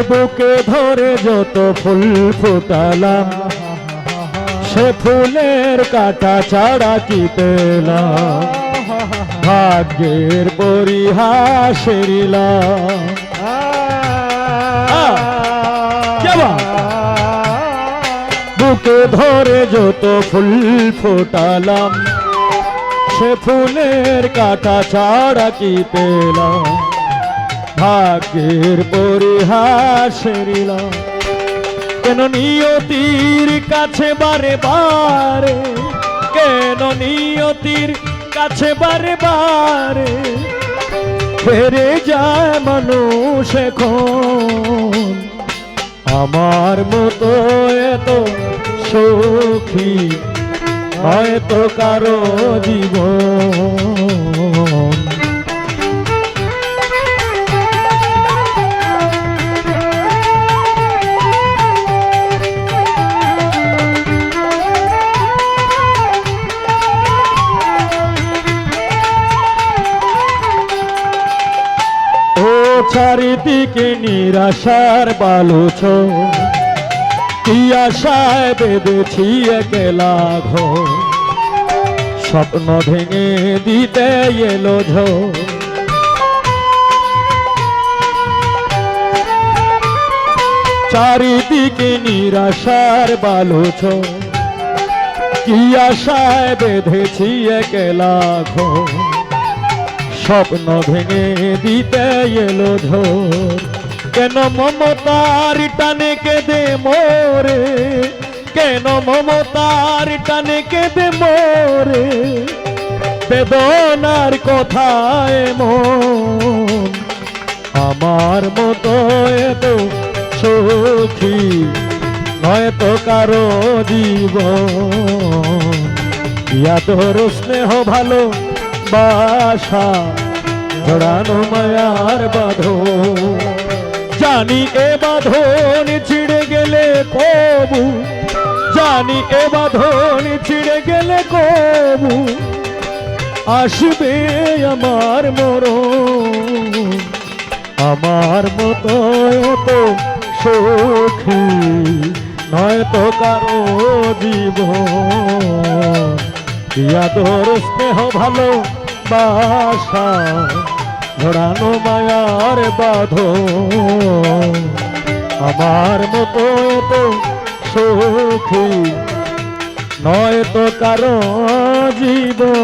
বুকে ধরে যত ফুল ফোটালাম সে ফুলের কাটা ছাড়া কি পেলাম ভাগ্যের পরিহাসের লীলা। বুকে ধরে যত ফুল ফোটালাম সে ফুলের কাটা ছাড়া কি পেলাম ভাগ্যের পরিহাসের লীলা। কেন নিয়তির কাছে বারে বারে, কেন নিয়তির কাছে বারে বারে ফেরে যায় মানুষ এখন আমার মতো এত সুখী হয়তো কারো জীবন। চারিদিকে নিরাশার বালুছ কি আশায় বেঁধেছি একলা ঘর স্বপ্ন ভেঙে দিতে এলো ঝড়। চারিদিকে নিরাশার বালুছ কি আশায় বেঁধেছি একলা ঘর স্বপ্ন ভেঙে দিতে এলো ঝড়। কেন মমতার টানে কেঁদে মোরে, কেন মমতার টানে কেঁদে মোরে বেদনার কথায় মন আমার মতো এত সুখী নয়তো কারো জীবন। ইয়াদর স্নেহ ভালো বাসা জড়ানো মায়ার বাঁধন জানি এ বাঁধন ছিঁড়ে গেলে কবু, জানি এ বাঁধন ছিঁড়ে গেলে কবু আসবে আমার মরণ আমার মতো তো সুখী নয়তো কারো জীবন। ইয়াদর স্নেহ ভালো বাসা ধরানো মায়ার বাঁধন আমার মতো তো সুখী নয়তো কারো জীবন।